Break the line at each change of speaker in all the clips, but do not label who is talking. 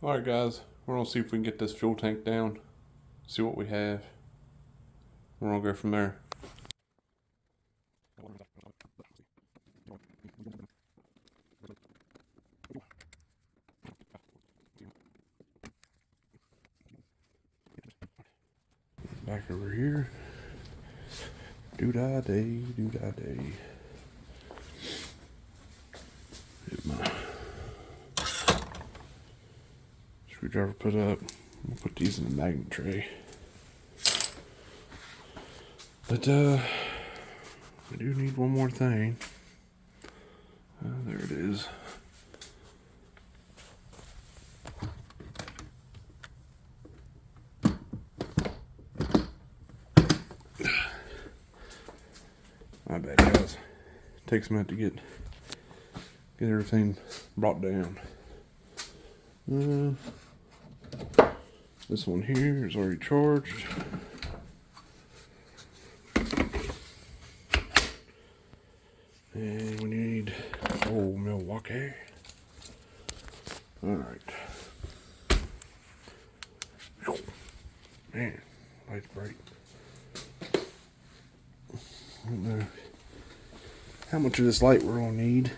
Alright guys, we're gonna see if we can get this fuel tank down, see what we have. We're gonna go from there. Back over here. Do-da-day, do-da-day. Get my screwdriver put up. I'll put these in the magnet tray. But we do need one more thing. There it is. My bad, guys. Takes a minute to get everything brought down. This one here is already charged. And we need old Milwaukee. Alright. Man, light's bright. I don't know how much of this light we're gonna need.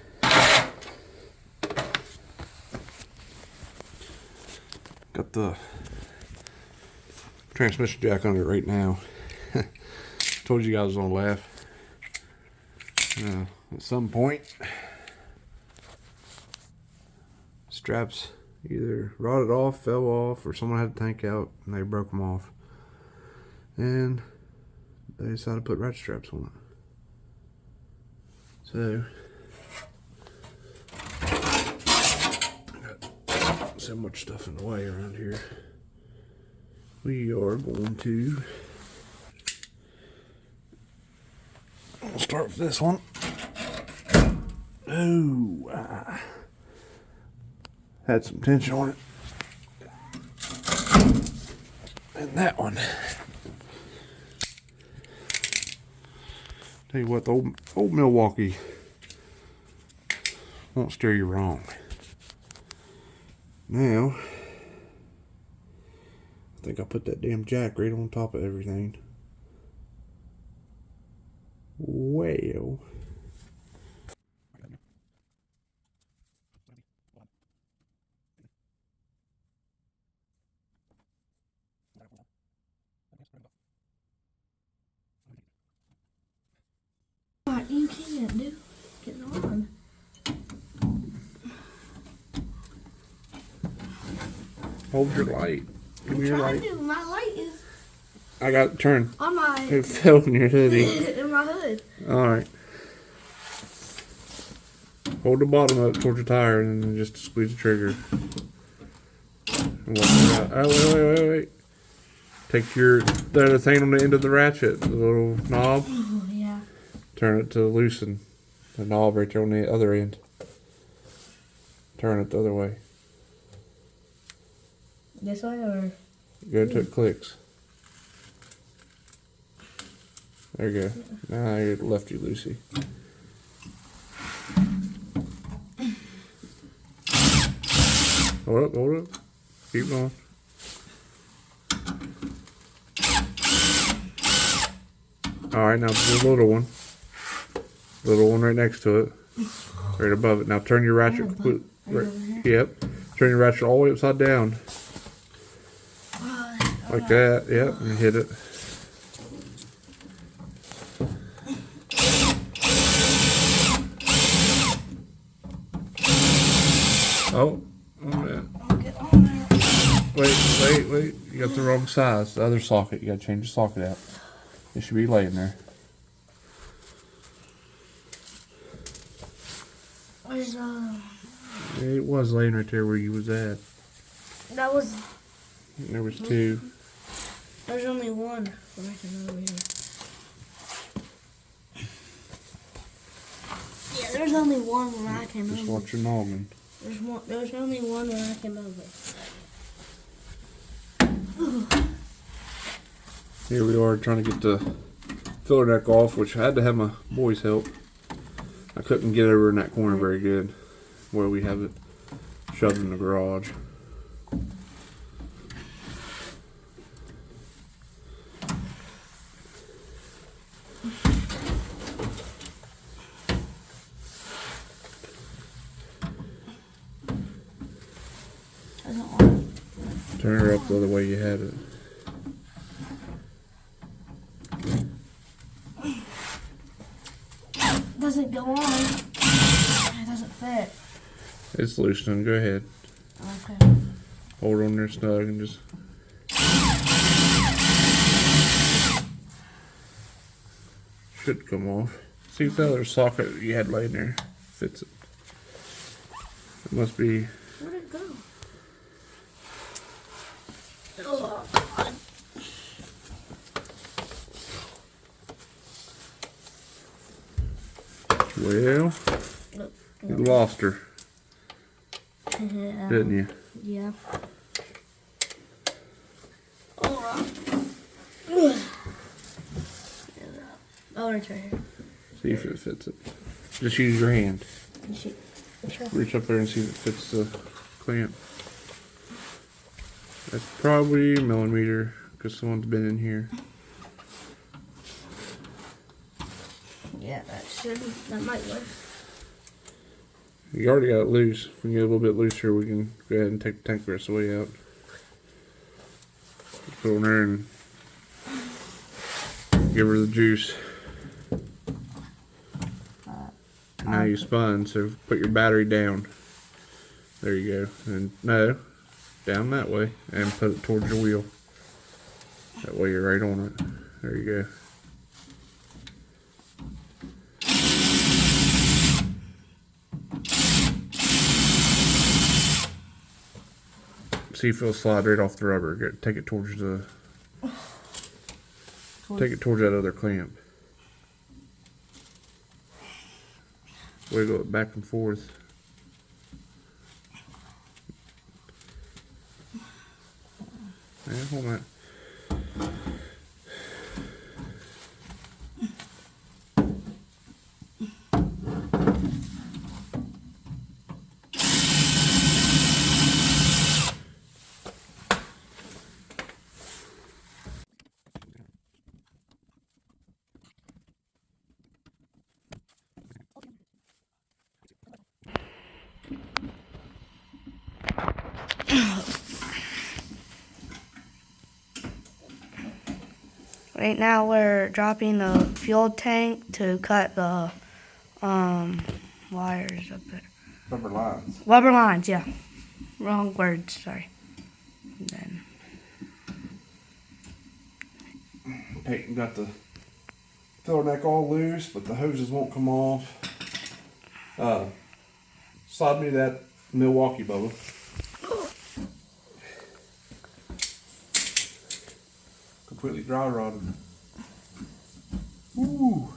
Got the transmission jack under it right now. Told you guys I was gonna laugh. At some point, straps either rotted off, fell off, or someone had the tank out and they broke them off. And they decided to put ratchet straps on it. So, got so much stuff in the way around here. We are going to, I'll start with this one. Oh, had some tension on it. And that one. Tell you what, the old Milwaukee won't steer you wrong. Now, I think I put that damn jack right on top of everything. Well.
You can't do. Getting on.
Hold your light. Give me your light.
To. My light is
I got it turned.
on my.
It fell in your hoodie.
In my hood.
Alright. Hold the bottom up towards your tire and then just squeeze the trigger. And walk it out. Oh, wait. Take the other thing on the end of the ratchet, the little knob.
Oh, yeah.
Turn it to loosen the knob right there on the other end. Turn it the other way.
This way or?
Go until it clicks. There you go. Now you're lefty loosey. Hold up. Keep going. Alright, now the little one. Little one right next to it. Right above it. Now turn your ratchet complete. Yep. Turn your ratchet all the way upside down. Like that. Yep. And hit it. Oh.
Get on there.
Wait. You got the wrong size. The other socket. You gotta change the socket out. It should be laying there.
Where's
It was laying right there where you was at.
That was.
There was two.
There's only one when I came over here. Yeah, there's only one when I came
Just
over.
watch your noggin.
There's only one when I came over.
Here we are trying to get the filler neck off, which I had to have my boys help. I couldn't get over in that corner very good, where we have it shoved in the garage.
Doesn't want
Turn her up the other way you had it.
it. Doesn't go on. It doesn't fit.
It's loosening. Go ahead.
Okay.
Hold on there snug and just. Should come off. See if the other socket you had laying there fits it. It must be.
Where'd it go? Oh, God.
Well, you lost her,
Yeah.
didn't you?
Yeah. Oh, it's right here.
See if it fits it. Just use your hand.
Shoot.
Reach up there and see if it fits the clamp. That's probably a millimeter because someone's been in here.
Yeah, that might work.
You already got it loose. If we can get a little bit looser, we can go ahead and take the tank rest away out. Just put it on there and give her the juice. Now you spun, so put your battery down. There you go. And no, down that way, and put it towards your wheel. That way you're right on it. There you go. See if it'll slide right off the rubber. Take it towards the. Take it towards that other clamp. Wiggle it back and forth. Yeah, hold on.
Right now we're dropping the fuel tank to cut the wires up there.
Rubber lines.
Rubber lines, yeah. Wrong words, sorry. And then
Peyton got the filler neck all loose, but the hoses won't come off. Slide me that Milwaukee bubble. Completely dry rotted. Ooh.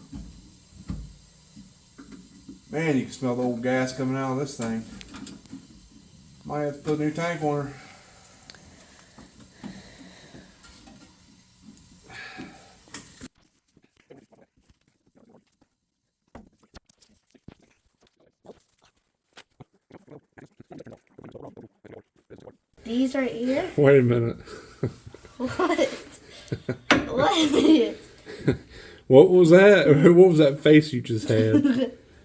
Man, you can smell the old gas coming out of this thing. Might have to put a new tank on her.
these right here.
Wait a minute.
What? What?
What was that? What was that face you just had?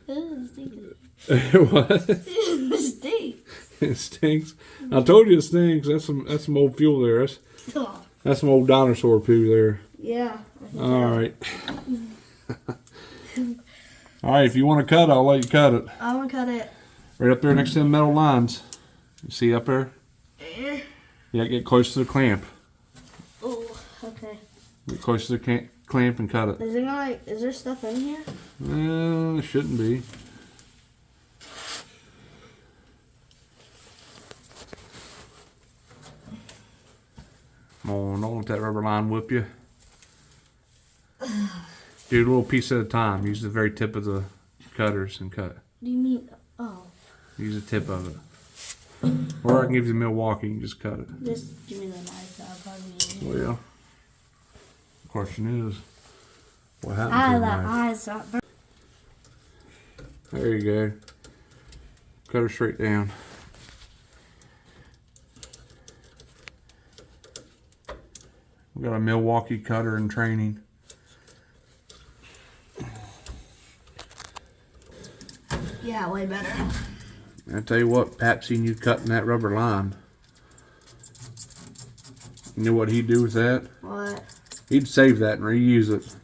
What?
It stinks.
It stinks. I told you it stinks. That's some old fuel there. That's some old dinosaur poo there.
Yeah.
All right. All right. If you want to cut, I'll let you cut it.
I want to cut it.
Right up there next to the metal lines. You see up there?
There.
Yeah. Get close to the clamp.
Oh, okay.
Get close to the clamp and cut it.
Is there stuff in here?
Well, it shouldn't be. Come on, don't let that rubber line whip you. Do a little piece at a time. Use the very tip of the cutters and cut.
What do you mean? Oh.
Use the tip of it. Or I can give you the Milwaukee and just cut it.
Just give me the knife. I'll probably use it.
Well, the question is, what happened
Ah,
to the
that
knife?
eye's not burnt.
There you go. Cut her straight down. We got a Milwaukee cutter in training.
Yeah, way better.
I tell you what, Pat seen you cutting that rubber line. You know what he'd do with that?
What?
He'd save that and reuse it.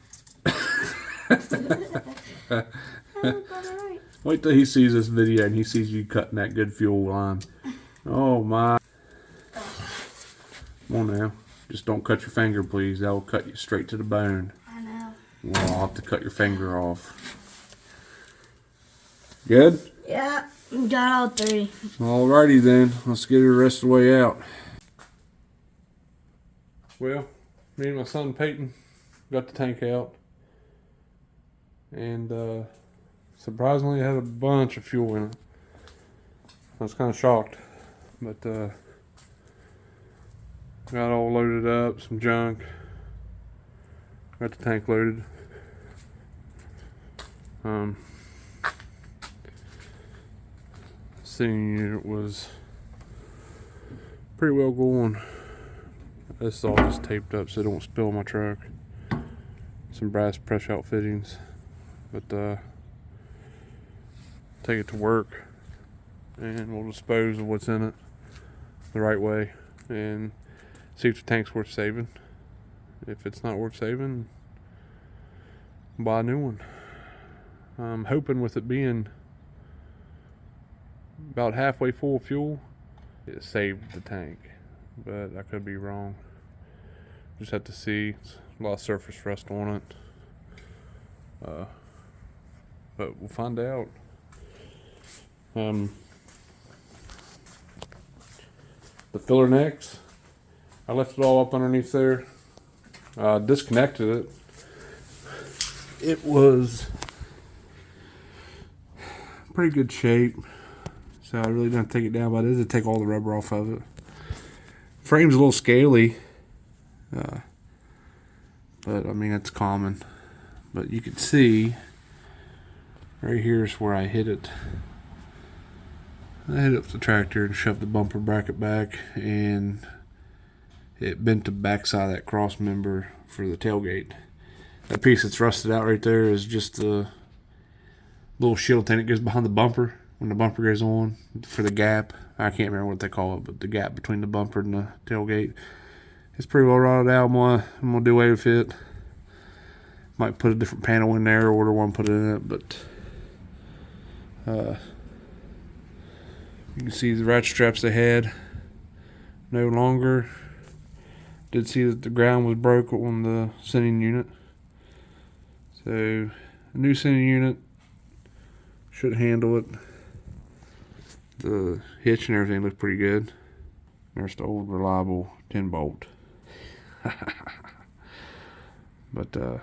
Wait till he sees this video and he sees you cutting that good fuel line. Oh my. Come on now. Just don't cut your finger, please. That will cut you straight to the bone.
I know.
Well, I'll have to cut your finger off. Good?
Yeah, got all 3.
Alrighty then. Let's get the rest of the way out. Well, me and my son Peyton got the tank out. And surprisingly it had a bunch of fuel in it. I was kind of shocked. But got all loaded up, some junk. Got the tank loaded. Sitting unit was pretty well going. This is all just taped up so it don't spill my truck. Some brass press out fittings. But take it to work and we'll dispose of what's in it the right way and see if the tank's worth saving. If it's not worth saving, buy a new one. I'm hoping with it being about halfway full of fuel, it saved the tank, but I could be wrong. Just have to see. It's a lot of surface rust on it, but we'll find out. The filler necks, I left it all up underneath there. Disconnected it. It was pretty good shape, so I really didn't take it down, but I did take all the rubber off of it. Frame's a little scaly, but I mean it's common. But you can see right here is where I hit it. I hit up the tractor and shoved the bumper bracket back, and it bent the backside of that cross member for the tailgate. That piece that's rusted out right there is just the little shield thing that goes behind the bumper when the bumper goes on for the gap. I can't remember what they call it, but the gap between the bumper and the tailgate. It's pretty well rotted out. I'm gonna do away with it. Might put a different panel in there or order one put in it, but you can see the ratchet straps they had no longer. Did see that the ground was broke on the sending unit. So a new sending unit should handle it. The hitch and everything looks pretty good. There's the old reliable 10 bolt. But you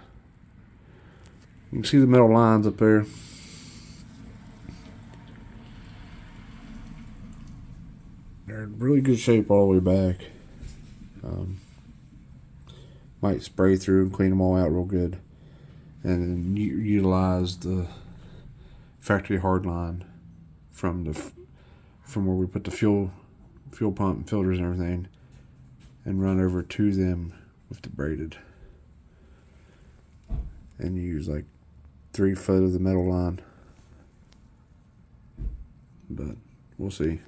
can see the metal lines up there. They're in really good shape all the way back. Might spray through and clean them all out real good, and then utilize the factory hard line from where we put the fuel pump and filters and everything, and run over to them with the braided, and use like 3 foot of the metal line. But we'll see.